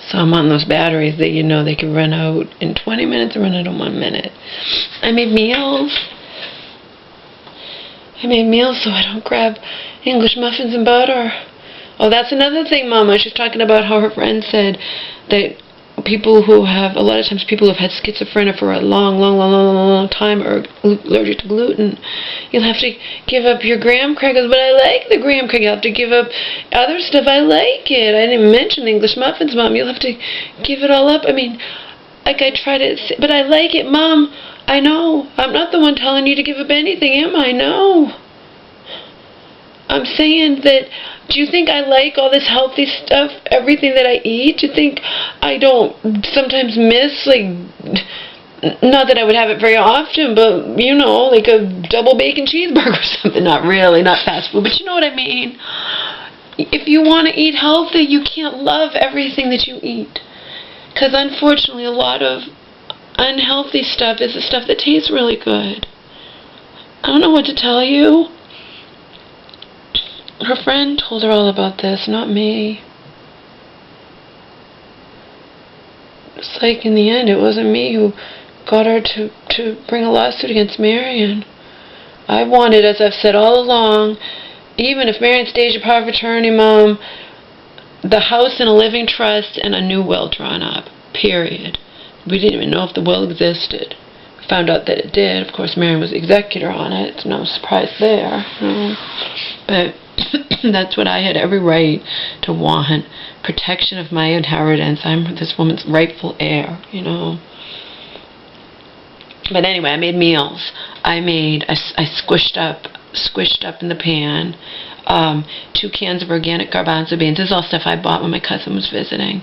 So I'm on those batteries that you know they can run out in 20 minutes or run out in 1 minute. I made meals. So I don't grab English muffins and butter. Oh, that's another thing, Mama. She's talking about how her friend said that people who have, a lot of times people who have had schizophrenia for a long time are allergic to gluten. You'll have to give up your graham crackers, but I like the graham crackers. You'll have to give up other stuff. I like it. I didn't mention the English muffins, Mom. You'll have to give it all up. I mean, like I try to, but I like it, Mom. I know. I'm not the one telling you to give up anything, am I? No. I'm saying that, do you think I like all this healthy stuff, everything that I eat? Do you think I don't sometimes miss, like, not that I would have it very often, but, you know, like a double bacon cheeseburger or something? Not really, not fast food, but you know what I mean? If you want to eat healthy, you can't love everything that you eat. Because unfortunately, a lot of unhealthy stuff is the stuff that tastes really good. I don't know what to tell you. Her friend told her all about this, not me. It's like in the end, it wasn't me who got her to bring a lawsuit against Marion. I wanted, as I've said all along, even if Marion staged a power of attorney, Mom, the house in a living trust and a new will drawn up, period. We didn't even know if the will existed. We found out that it did. Of course, Marion was the executor on it. It's no surprise there. But that's what I had every right to want. Protection of my inheritance. I'm this woman's rightful heir, you know. But anyway, I made meals. I squished up in the pan 2 cans of organic garbanzo beans. This is all stuff I bought when my cousin was visiting.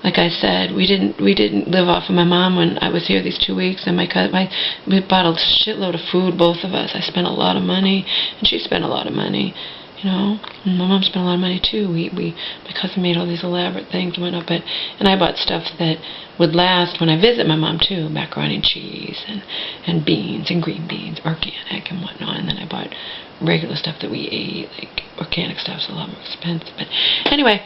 Like I said, we didn't live off of my mom when I was here these 2 weeks, and we bought a shitload of food, both of us. I spent a lot of money, and she spent a lot of money, you know. And my mom spent a lot of money too. My cousin made all these elaborate things and whatnot, and I bought stuff that would last when I visit my mom too, macaroni and cheese and beans and green beans, organic and whatnot. And then I bought regular stuff that we ate, like organic stuff's a lot more expensive. But anyway.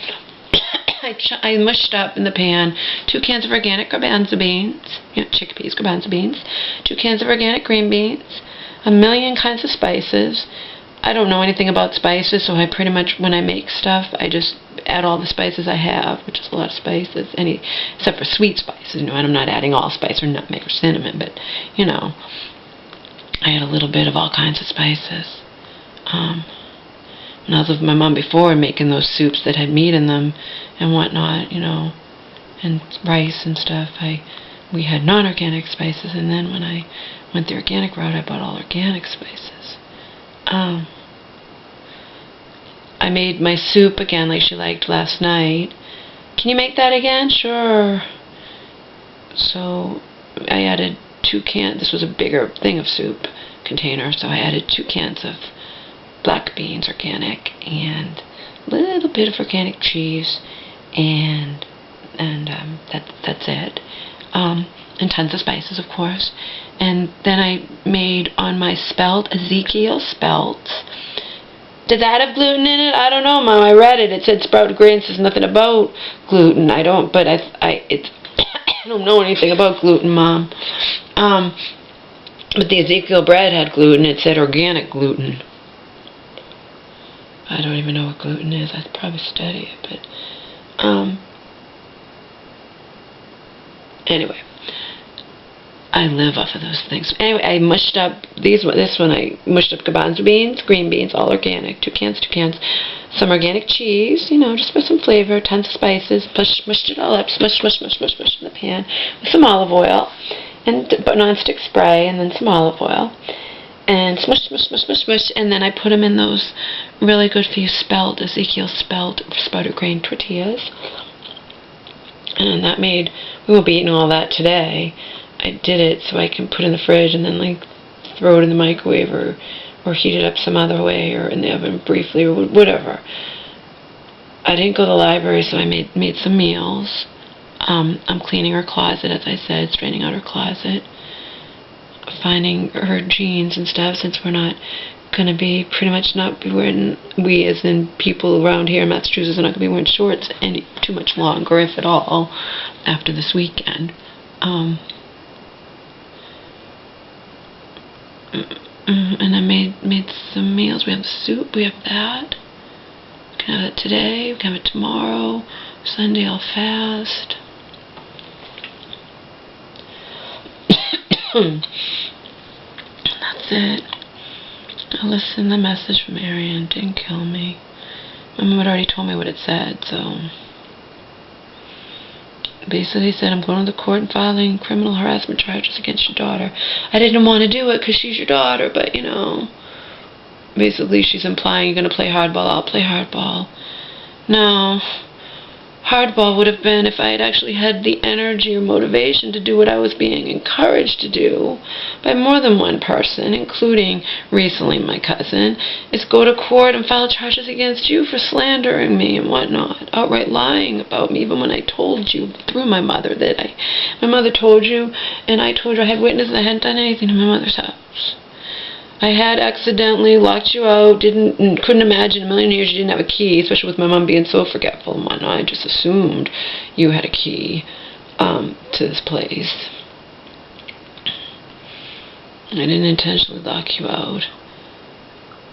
I mushed up in the pan 2 cans of organic garbanzo beans, chickpeas, garbanzo beans, 2 cans of organic green beans, a million kinds of spices. I don't know anything about spices, so I pretty much, when I make stuff, I just add all the spices I have, which is a lot of spices, except for sweet spices, and I'm not adding allspice or nutmeg or cinnamon, but, I add a little bit of all kinds of spices. When I was with my mom before, making those soups that had meat in them and whatnot, and rice and stuff, we had non-organic spices, and then when I went the organic route, I bought all organic spices. I made my soup again like she liked last night. Can you make that again? Sure. So I added 2 cans. This was a bigger thing of soup container, so I added 2 cans of black beans, organic, and a little bit of organic cheese, and that's it. And tons of spices, of course. And then I made on my spelt, Ezekiel spelt. Did that have gluten in it? I don't know, Mom. I read it. It said sprouted grains. Says nothing about gluten. I don't don't know anything about gluten, Mom. But the Ezekiel bread had gluten. It said organic gluten. I don't even know what gluten is. I should probably study it, but anyway, I live off of those things. Anyway, I mushed up this one. I mushed up garbanzo beans, green beans, all organic. 2 cans. Some organic cheese, just for some flavor. Tons of spices. Mushed it all up. Smush in the pan with some olive oil and non-stick spray, and then some olive oil. And smush, and then I put them in those really good for you Ezekiel sprouted grain tortillas. And that we won't be eating all that today. I did it so I can put it in the fridge and then throw it in the microwave or heat it up some other way or in the oven briefly or whatever. I didn't go to the library, so I made some meals. I'm cleaning her closet, as I said, straightening out her closet. Finding her jeans and stuff, since we're not going to be pretty much not be wearing, we as in people around here in Massachusetts are not going to be wearing shorts any too much longer, if at all, after this weekend. And I made some meals. We have the soup, we have that. We can have it today, we can have it tomorrow. Sunday I'll fast. That's it. I listened to the message from Arian. Didn't kill me. My mom had already told me what it said, so basically said, I'm going to the court and filing criminal harassment charges against your daughter. I didn't want to do it because she's your daughter, but you know, basically she's implying you're going to play hardball, I'll play hardball. No. Hardball would have been if I had actually had the energy or motivation to do what I was being encouraged to do by more than one person, including recently my cousin, is go to court and file charges against you for slandering me and whatnot, outright lying about me, even when I told you through my mother that my mother told you, and I told you I had witnesses and I hadn't done anything to my mother's house. I had accidentally locked you out, couldn't imagine in a million years you didn't have a key, especially with my mom being so forgetful and whatnot. I just assumed you had a key to this place. I didn't intentionally lock you out.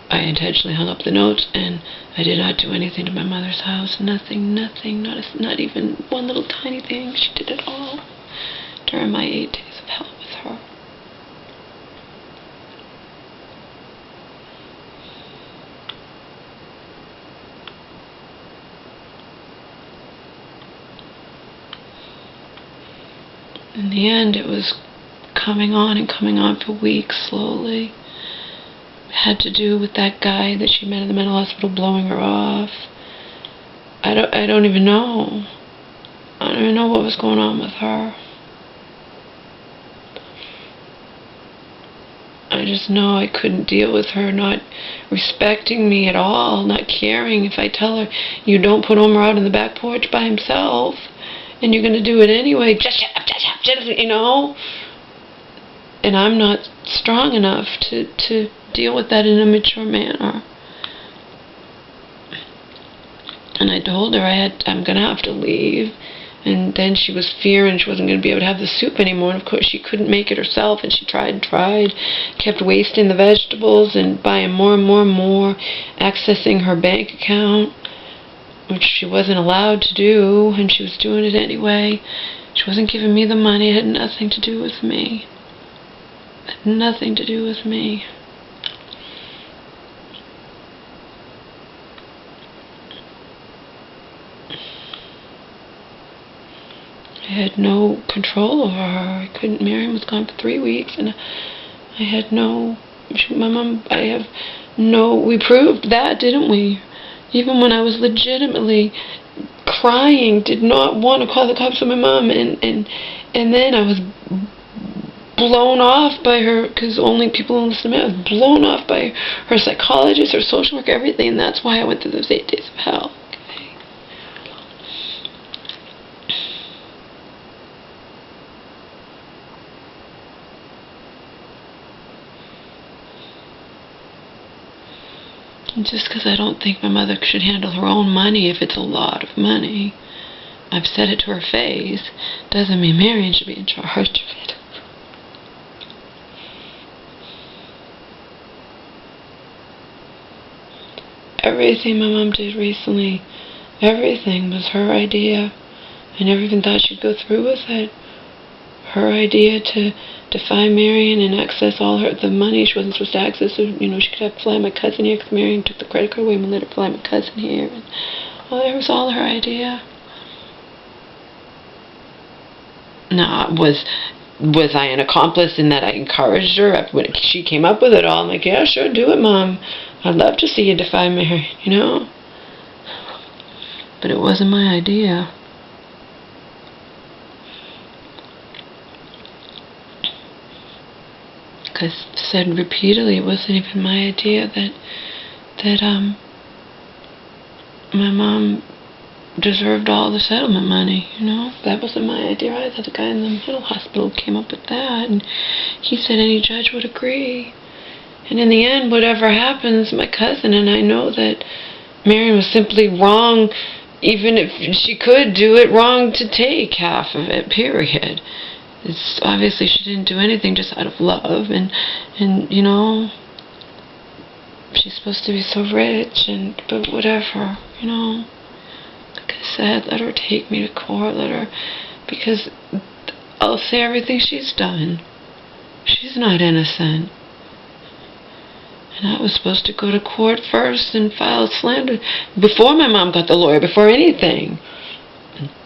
I intentionally hung up the notes, and I did not do anything to my mother's house. Nothing, not even one little tiny thing. She did it all during my 8 days of hell with her. In the end, it was coming on for weeks, slowly. It had to do with that guy that she met in the mental hospital blowing her off. I don't even know. I don't even know what was going on with her. I just know I couldn't deal with her not respecting me at all, not caring. If I tell her, you don't put Homer out on the back porch by himself, and you're going to do it anyway, just shut up, you know? And I'm not strong enough to deal with that in a mature manner. And I told her I'm going to have to leave. And then she was fearing she wasn't going to be able to have the soup anymore. And of course she couldn't make it herself, and she tried, kept wasting the vegetables and buying more and more, accessing her bank account, which she wasn't allowed to do, and she was doing it anyway. She wasn't giving me the money. It had nothing to do with me. It had nothing to do with me. I had no control over her. Miriam was gone for 3 weeks, and I had no, my mom, we proved that, didn't we? Even when I was legitimately crying, did not want to call the cops on my mom, and then I was blown off by her, because only people don't listen to me. I was blown off by her psychologist, her social worker, everything, and that's why I went through those 8 days of hell. Just because I don't think my mother should handle her own money if it's a lot of money, I've said it to her face, doesn't mean Marion should be in charge of it. Everything my mom did recently, everything was her idea. I never even thought she'd go through with it. Her idea to defy Marion and access all the money she wasn't supposed to access. So, you know, she could fly my cousin here because Marion took the credit card away and let her fly my cousin here. And, it was all her idea. Now, was I an accomplice in that I encouraged her? When she came up with it all, I'm like, yeah, sure, do it, Mom. I'd love to see you defy Marion, you know? But it wasn't my idea. I said repeatedly it wasn't even my idea that my mom deserved all the settlement money, you know? That wasn't my idea. I thought the guy in the mental hospital came up with that, and he said any judge would agree. And in the end, whatever happens, my cousin and I know that Marion was simply wrong, even if she could do it, wrong to take half of it, period. It's obviously she didn't do anything just out of love, and you know, she's supposed to be so rich, but whatever, you know. Like I said, let her take me to court, because I'll say everything she's done. She's not innocent. And I was supposed to go to court first and file slander before my mom got the lawyer, before anything.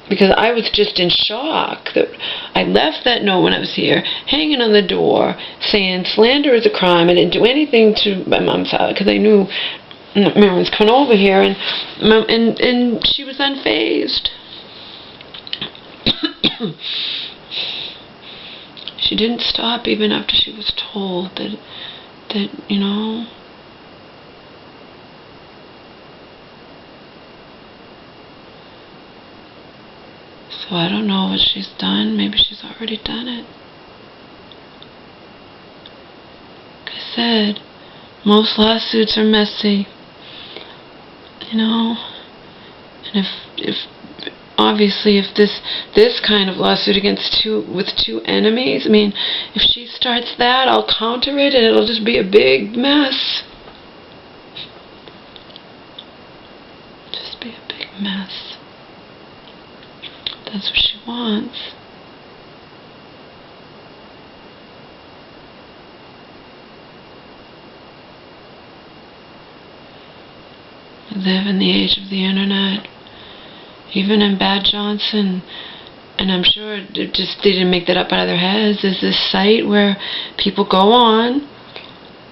Because I was just in shock that I left that note when I was here, hanging on the door, saying slander is a crime. I didn't do anything to my mom's house because I knew Mary was coming over here, and she was unfazed. She didn't stop even after she was told that you know. So I don't know what she's done. Maybe she's already done it. Like I said, most lawsuits are messy. You know? And if obviously if this kind of lawsuit with two enemies, I mean, if she starts that, I'll counter it and it'll just be a big mess. Just be a big mess. That's what she wants. We live in the age of the internet. Even in Bad Johnson, and I'm sure they didn't make that up out of their heads, there's this site where people go on,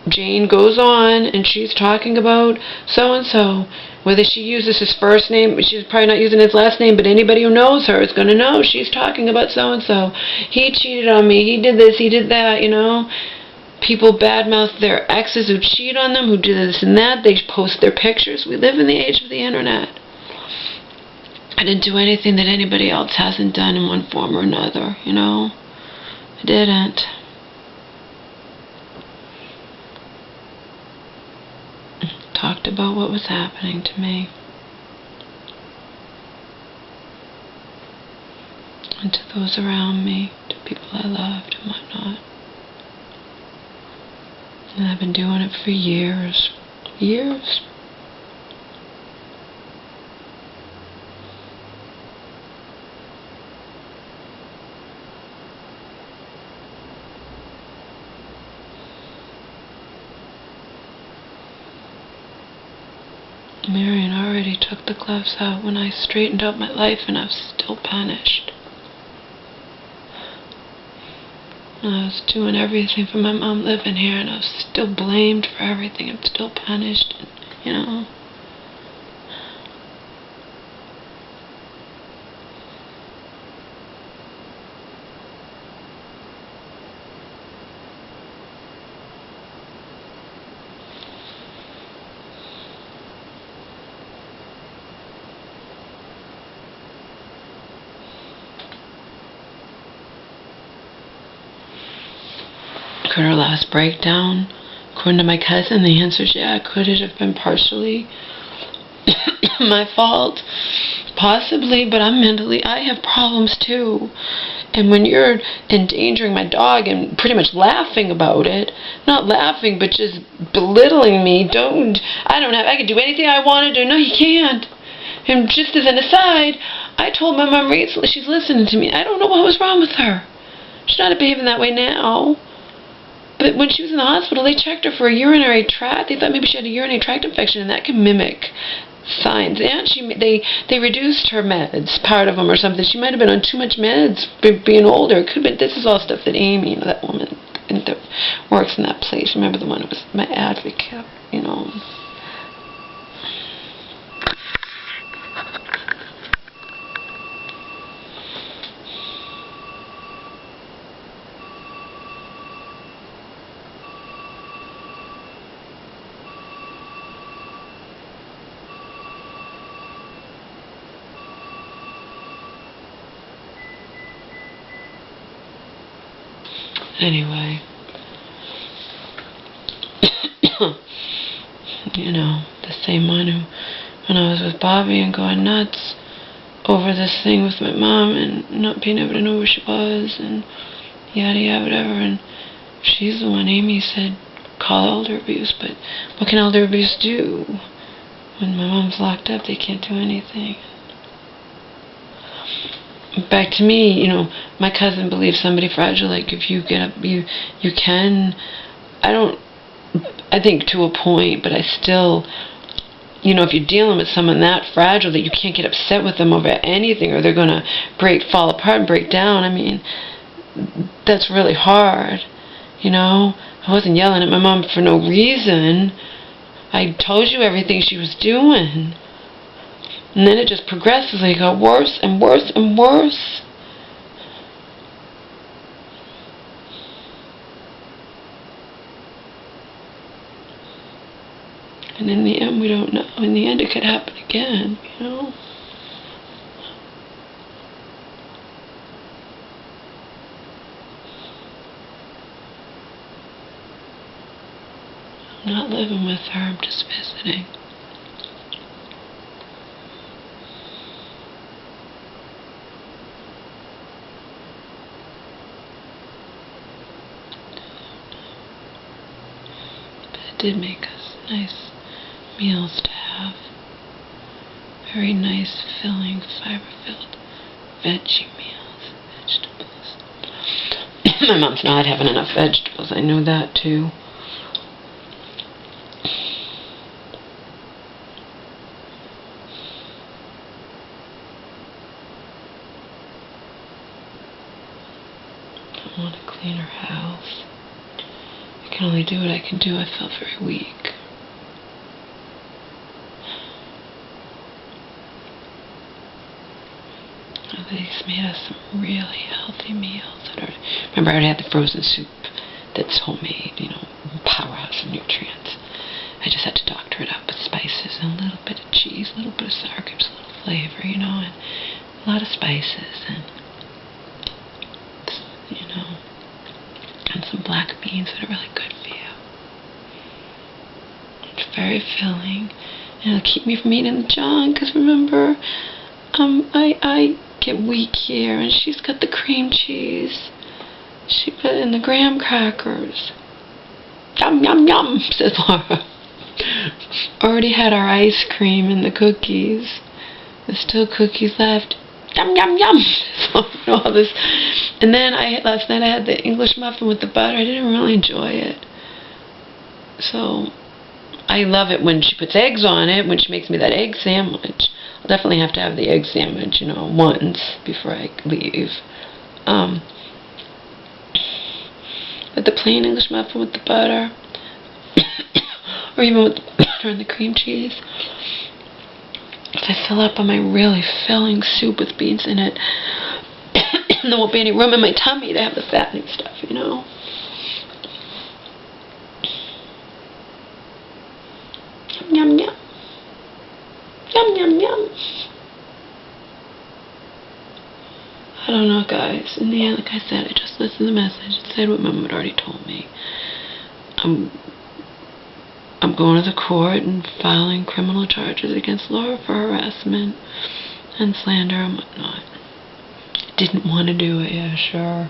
Jane goes on, and she's talking about so-and-so. Whether she uses his first name, she's probably not using his last name, but anybody who knows her is going to know she's talking about so-and-so. He cheated on me, he did this, he did that, you know. People badmouth their exes who cheat on them, who do this and that. They post their pictures. We live in the age of the internet. I didn't do anything that anybody else hasn't done in one form or another, you know. I didn't. Talked about what was happening to me. And to those around me, to people I loved and whatnot. And I've been doing it for years. Years. Marion already took the gloves out when I straightened out my life, and I was still punished. And I was doing everything for my mom living here, and I was still blamed for everything. I'm still punished, and, you know. Could her last breakdown, according to my cousin, the answer is yeah. Could it have been partially my fault? Possibly, but I have problems too. And when you're endangering my dog and pretty much laughing about it, not laughing, but just belittling me, I can do anything I want to do. No, you can't. And just as an aside, I told my mom recently, she's listening to me, I don't know what was wrong with her. She's not behaving that way now. But when she was in the hospital, they checked her for a urinary tract. They thought maybe she had a urinary tract infection, and that can mimic signs. And they reduced her meds, part of them or something. She might have been on too much meds being older. It could have been. This is all stuff that Amy, you know, that woman that works in that place. Remember the one who was my advocate, you know. Anyway, You know, the same one who, when I was with Bobby and going nuts over this thing with my mom and not being able to know where she was and yada yada whatever, and she's the one, Amy said, call elder abuse, but what can elder abuse do? When my mom's locked up, they can't do anything. Back to me, you know, my cousin believes somebody fragile, like if you get up, you can. I think to a point, but I still, you know, if you're dealing with someone that fragile that you can't get upset with them over anything or they're going to fall apart and break down, I mean, that's really hard, you know. I wasn't yelling at my mom for no reason. I told you everything she was doing. And then it just progressively got worse and worse and worse. And in the end, we don't know. In the end, it could happen again, you know. I'm not living with her, I'm just visiting. But it did make us nice meals to have. Very nice, filling, fiber-filled veggie meals, vegetables. My mom's not having enough vegetables, I know that too. I want to clean her house. I can only do what I can do. I felt very weak. These made us some really healthy meals. Remember, I already had the frozen soup that's homemade, you know, powerhouse of nutrients. I just had to doctor it up with spices and a little bit of cheese, a little bit of sour cream, a little flavor, you know, and a lot of spices and, you know, and some black beans that are really good for you. It's very filling, and it'll keep me from eating the junk, because remember, I get weak here, and she's got the cream cheese. She put in the graham crackers. Yum, yum, yum, says Laura. Already had our ice cream and the cookies. There's still cookies left. Yum, yum, yum. So, you know, all this. And then last night I had the English muffin with the butter. I didn't really enjoy it. So I love it when she puts eggs on it, when she makes me that egg sandwich. I'll definitely have to have the egg sandwich, you know, once before I leave. But the plain English muffin with the butter, or even with the butter and the cream cheese, if I fill up on my really filling soup with beans in it, there won't be any room in my tummy to have the fattening stuff, you know. Yum, yum. Yum, yum, yum. I don't know, guys. In the end, like I said, I just listened to the message and said what Mom had already told me. I'm going to the court and filing criminal charges against Laura for harassment and slander and whatnot. Didn't want to do it, yeah, sure.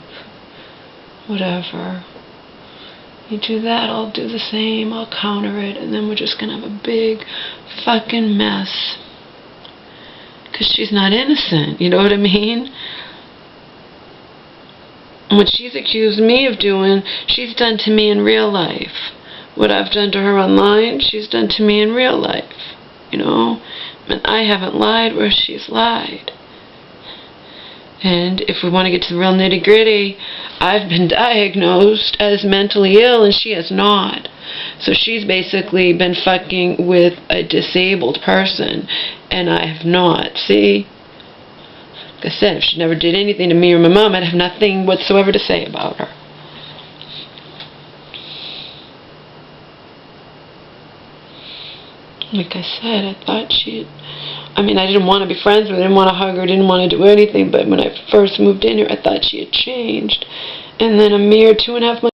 Whatever. You do that, I'll do the same, I'll counter it, and then we're just going to have a big fucking mess. Because she's not innocent, you know what I mean? What she's accused me of doing, she's done to me in real life. What I've done to her online, she's done to me in real life, you know? And I haven't lied where she's lied. And if we want to get to the real nitty-gritty, I've been diagnosed as mentally ill and she has not. So she's basically been fucking with a disabled person and I have not. See? Like I said, if she never did anything to me or my mom, I'd have nothing whatsoever to say about her. Like I said, I thought I didn't want to be friends with her, I didn't want to hug her, didn't want to do anything, but when I first moved in here, I thought she had changed. And then a mere 2.5 months